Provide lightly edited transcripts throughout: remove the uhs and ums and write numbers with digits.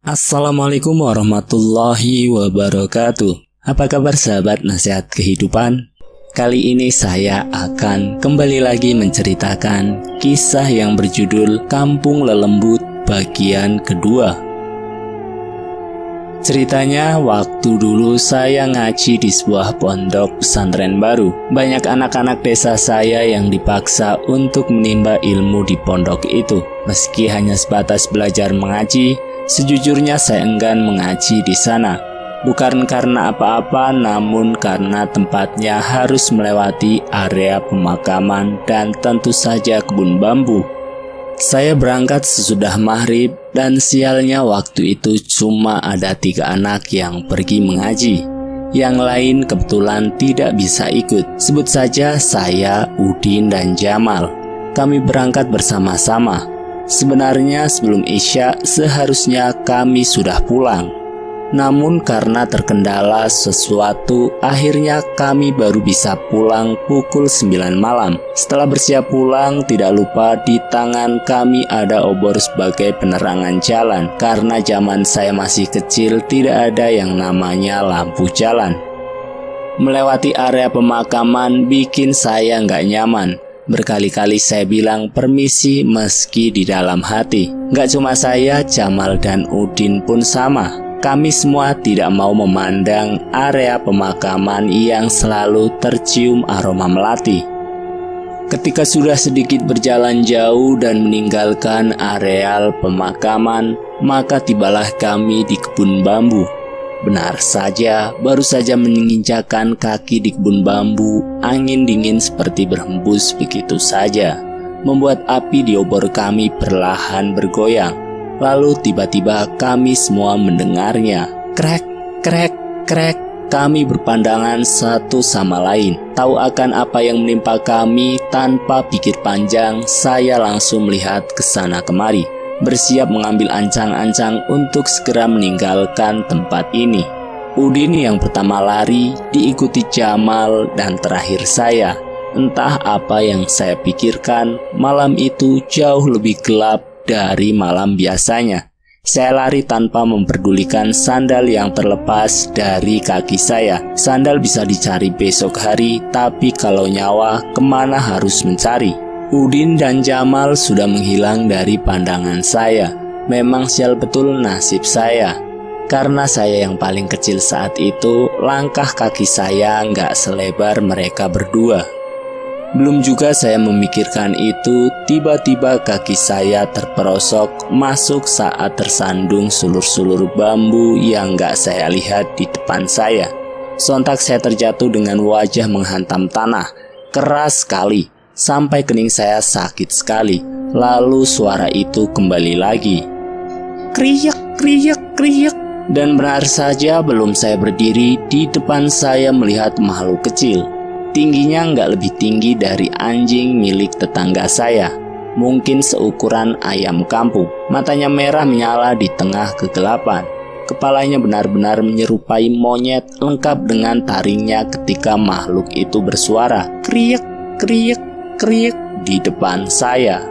Assalamualaikum warahmatullahi wabarakatuh. Apa kabar sahabat nasihat kehidupan? Kali ini saya akan kembali lagi menceritakan kisah yang berjudul Kampung Lelembut bagian kedua. Ceritanya, waktu dulu saya ngaji di sebuah pondok pesantren baru. Banyak anak-anak desa saya yang dipaksa untuk menimba ilmu di pondok itu. Meski hanya sebatas belajar mengaji, sejujurnya saya enggan mengaji di sana. Bukan karena apa-apa, namun karena tempatnya harus melewati area pemakaman dan tentu saja kebun bambu. Saya berangkat sesudah maghrib dan sialnya waktu itu cuma ada 3 anak yang pergi mengaji. Yang lain kebetulan tidak bisa ikut. Sebut saja saya, Udin, dan Jamal. Kami berangkat bersama-sama. Sebenarnya sebelum Isya seharusnya kami sudah pulang. Namun karena terkendala sesuatu, akhirnya kami baru bisa pulang pukul 9 malam. Setelah bersiap pulang, tidak lupa di tangan kami ada obor sebagai penerangan jalan. Karena zaman saya masih kecil, tidak ada yang namanya lampu jalan. Melewati area pemakaman bikin saya nggak nyaman. Berkali-kali saya bilang permisi meski di dalam hati. Gak cuma saya, Jamal dan Udin pun sama. Kami semua tidak mau memandang area pemakaman yang selalu tercium aroma melati. Ketika sudah sedikit berjalan jauh dan meninggalkan areal pemakaman, maka tibalah kami di kebun bambu. Benar saja, baru saja menginjakkan kaki di kebun bambu, angin dingin seperti berhembus begitu saja, membuat api di obor kami perlahan bergoyang. Lalu tiba-tiba kami semua mendengarnya. Krek, krek, krek. Kami berpandangan satu sama lain. Tahu akan apa yang menimpa kami, tanpa pikir panjang, saya langsung melihat ke sana kemari. Bersiap mengambil ancang-ancang untuk segera meninggalkan tempat ini. Udin yang pertama lari, diikuti Jamal, dan terakhir saya. Entah apa yang saya pikirkan, malam itu jauh lebih gelap dari malam biasanya. Saya lari tanpa memperdulikan sandal yang terlepas dari kaki saya. Sandal bisa dicari besok hari, tapi kalau nyawa, kemana harus mencari? Udin dan Jamal sudah menghilang dari pandangan saya. Memang sial betul nasib saya. Karena saya yang paling kecil saat itu, langkah kaki saya nggak selebar mereka berdua. Belum juga saya memikirkan itu, tiba-tiba kaki saya terperosok masuk saat tersandung sulur-sulur bambu yang gak saya lihat di depan saya. Sontak saya terjatuh dengan wajah menghantam tanah, keras sekali, sampai kening saya sakit sekali. Lalu suara itu kembali lagi. Kriyak, kriyak, kriyak. Dan benar saja belum saya berdiri, di depan saya melihat makhluk kecil. Tingginya nggak lebih tinggi dari anjing milik tetangga saya. Mungkin seukuran ayam kampung. Matanya merah menyala di tengah kegelapan. Kepalanya benar-benar menyerupai monyet, lengkap dengan taringnya ketika makhluk itu bersuara. Kriek, kriek, kriek di depan saya.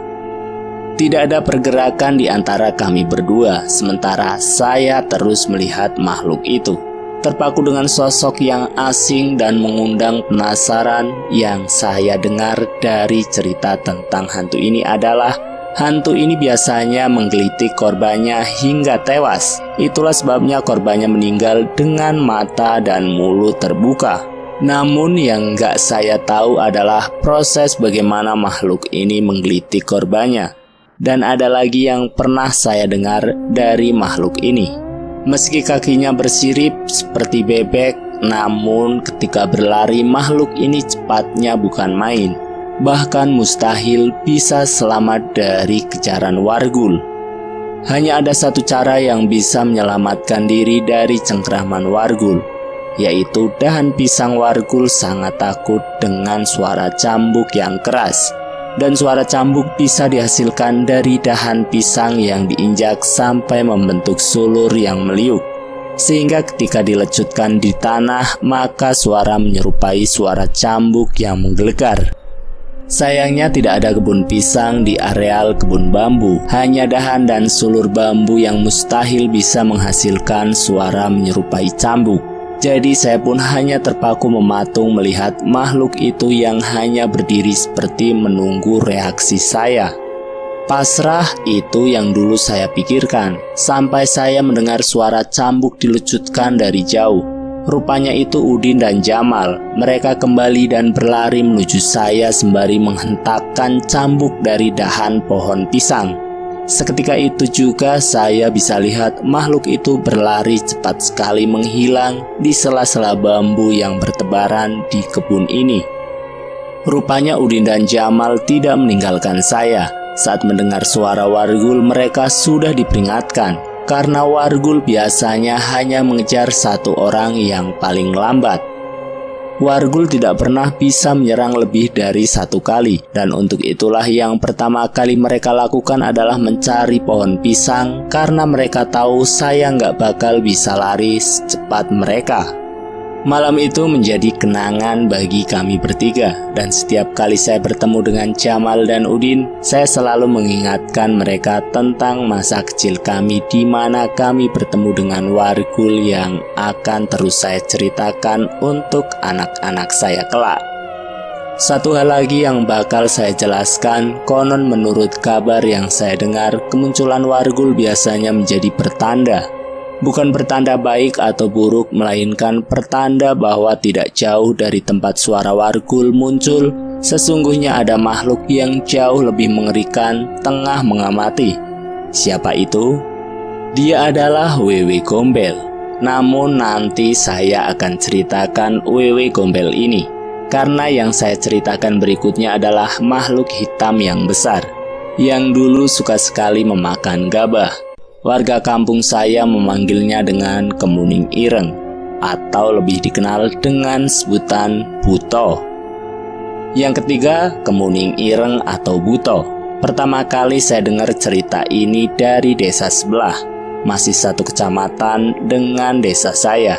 Tidak ada pergerakan di antara kami berdua, sementara saya terus melihat makhluk itu. Terpaku dengan sosok yang asing dan mengundang penasaran, yang saya dengar dari cerita tentang hantu ini adalah hantu ini biasanya menggelitik korbannya hingga tewas. Itulah sebabnya korbannya meninggal dengan mata dan mulut terbuka. Namun yang gak saya tahu adalah proses bagaimana makhluk ini menggelitik korbannya. Dan ada lagi yang pernah saya dengar dari makhluk ini. Meski kakinya bersirip seperti bebek, namun ketika berlari makhluk ini cepatnya bukan main. Bahkan mustahil bisa selamat dari kejaran wargul. Hanya ada satu cara yang bisa menyelamatkan diri dari cengkraman wargul, yaitu dahan pisang wargul sangat takut dengan suara cambuk yang keras. Dan suara cambuk bisa dihasilkan dari dahan pisang yang diinjak sampai membentuk sulur yang meliuk. Sehingga ketika dilecutkan di tanah, maka suara menyerupai suara cambuk yang menggelegar. Sayangnya tidak ada kebun pisang di areal kebun bambu, hanya dahan dan sulur bambu yang mustahil bisa menghasilkan suara menyerupai cambuk. Jadi saya pun hanya terpaku mematung melihat makhluk itu yang hanya berdiri seperti menunggu reaksi saya. Pasrah itu yang dulu saya pikirkan, sampai saya mendengar suara cambuk dilucutkan dari jauh. Rupanya itu Udin dan Jamal. Mereka kembali dan berlari menuju saya sembari menghentakkan cambuk dari dahan pohon pisang. Seketika itu juga saya bisa lihat makhluk itu berlari cepat sekali menghilang di sela-sela bambu yang bertebaran di kebun ini. Rupanya Udin dan Jamal tidak meninggalkan saya. Saat mendengar suara wargul, mereka sudah diperingatkan. Karena wargul biasanya hanya mengejar satu orang yang paling lambat. Wargul tidak pernah bisa menyerang lebih dari satu kali, dan untuk itulah yang pertama kali mereka lakukan adalah mencari pohon pisang, karena mereka tahu saya nggak bakal bisa lari secepat mereka. Malam itu menjadi kenangan bagi kami bertiga, dan setiap kali saya bertemu dengan Jamal dan Udin, saya selalu mengingatkan mereka tentang masa kecil kami di mana kami bertemu dengan wargul yang akan terus saya ceritakan untuk anak-anak saya kelak. Satu hal lagi yang bakal saya jelaskan, konon menurut kabar yang saya dengar, kemunculan wargul biasanya menjadi pertanda. Bukan pertanda baik atau buruk, melainkan pertanda bahwa tidak jauh dari tempat suara wargul muncul, sesungguhnya ada makhluk yang jauh lebih mengerikan tengah mengamati. Siapa itu? Dia adalah Wewe Gombel. Namun nanti saya akan ceritakan Wewe Gombel ini, karena yang saya ceritakan berikutnya adalah makhluk hitam yang besar, yang dulu suka sekali memakan gabah. Warga kampung saya memanggilnya dengan kemuning ireng, atau lebih dikenal dengan sebutan buto. Yang ketiga, kemuning ireng atau buto. Pertama kali saya dengar cerita ini dari desa sebelah, masih satu kecamatan dengan desa saya.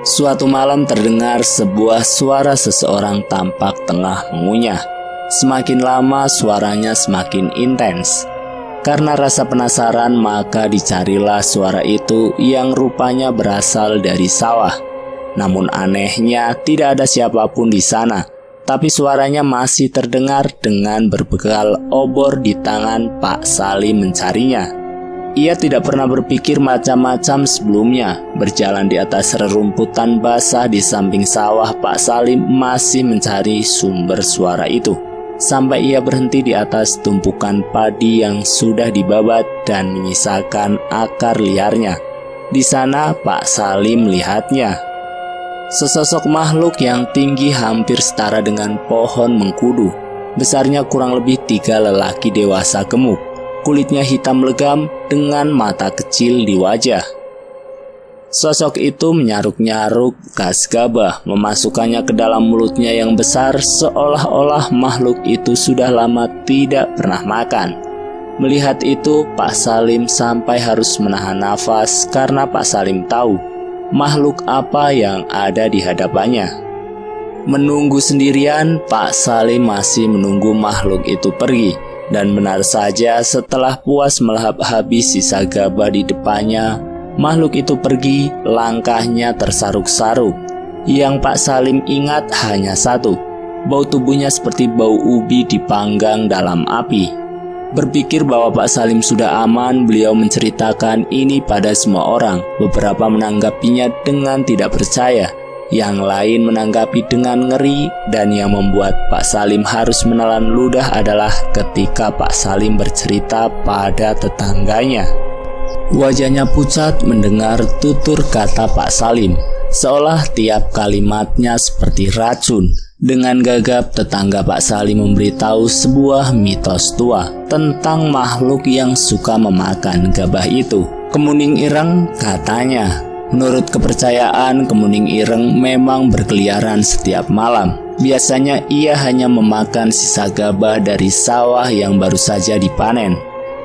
Suatu malam terdengar sebuah suara seseorang tampak tengah mengunyah. Semakin lama suaranya semakin intens. Karena rasa penasaran, maka dicarilah suara itu yang rupanya berasal dari sawah. Namun anehnya tidak ada siapapun di sana, tapi suaranya masih terdengar dengan berbekal obor di tangan Pak Salim mencarinya. Ia tidak pernah berpikir macam-macam sebelumnya. Berjalan di atas rerumputan basah di samping sawah, Pak Salim masih mencari sumber suara itu. Sampai ia berhenti di atas tumpukan padi yang sudah dibabat dan menyisakan akar liarnya. Di sana Pak Salim melihatnya. Sesosok makhluk yang tinggi hampir setara dengan pohon mengkudu. Besarnya kurang lebih 3 lelaki dewasa gemuk. Kulitnya hitam legam dengan mata kecil di wajah. Sosok itu menyaruk-nyaruk gas gabah, memasukkannya ke dalam mulutnya yang besar, seolah-olah makhluk itu sudah lama tidak pernah makan. Melihat itu, Pak Salim sampai harus menahan nafas karena Pak Salim tahu makhluk apa yang ada di hadapannya. Menunggu sendirian, Pak Salim masih menunggu makhluk itu pergi. Dan benar saja, setelah puas melahap habis sisa gabah di depannya, makhluk itu pergi, langkahnya tersaruk-saruk. Yang Pak Salim ingat hanya satu, bau tubuhnya seperti bau ubi dipanggang dalam api. Berpikir bahwa Pak Salim sudah aman, beliau menceritakan ini pada semua orang. Beberapa menanggapinya dengan tidak percaya, yang lain menanggapi dengan ngeri, dan yang membuat Pak Salim harus menelan ludah adalah ketika Pak Salim bercerita pada tetangganya. Wajahnya pucat mendengar tutur kata Pak Salim, seolah tiap kalimatnya seperti racun. Dengan gagap, tetangga Pak Salim memberitahu sebuah mitos tua tentang makhluk yang suka memakan gabah itu. Kemuning ireng, katanya. Menurut kepercayaan, kemuning ireng memang berkeliaran setiap malam. Biasanya ia hanya memakan sisa gabah dari sawah yang baru saja dipanen.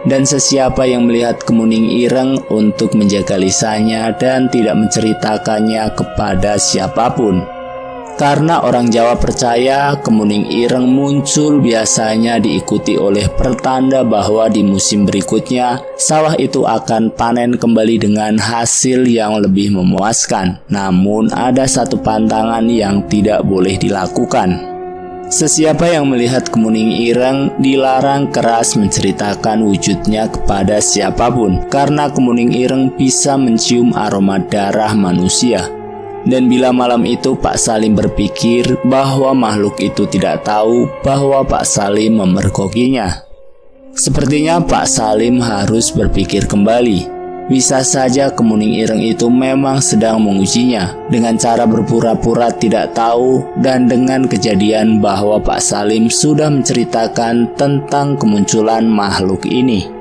Dan sesiapa yang melihat kemuning ireng untuk menjaga lisannya dan tidak menceritakannya kepada siapapun. Karena orang Jawa percaya kemuning ireng muncul biasanya diikuti oleh pertanda bahwa di musim berikutnya sawah itu akan panen kembali dengan hasil yang lebih memuaskan. Namun ada satu pantangan yang tidak boleh dilakukan. Sesiapa yang melihat kemuning ireng dilarang keras menceritakan wujudnya kepada siapapun, karena kemuning ireng bisa mencium aroma darah manusia. Dan bila malam itu Pak Salim berpikir bahwa makhluk itu tidak tahu bahwa Pak Salim memergokinya. Sepertinya Pak Salim harus berpikir kembali. Bisa saja kemuning ireng itu memang sedang mengujinya dengan cara berpura-pura tidak tahu dan dengan kejadian bahwa Pak Salim sudah menceritakan tentang kemunculan makhluk ini.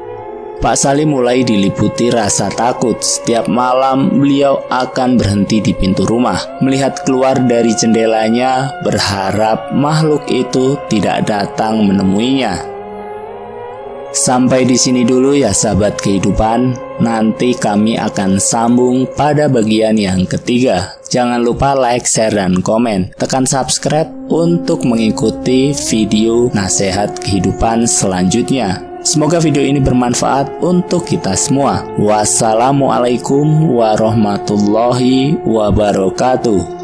Pak Salim mulai diliputi rasa takut. Setiap malam beliau akan berhenti di pintu rumah, melihat keluar dari jendelanya, berharap makhluk itu tidak datang menemuinya. Sampai di sini dulu ya sahabat kehidupan. Nanti kami akan sambung pada bagian yang ketiga. Jangan lupa like, share, dan komen. Tekan subscribe untuk mengikuti video nasihat kehidupan selanjutnya. Semoga video ini bermanfaat untuk kita semua. Wassalamualaikum warahmatullahi wabarakatuh.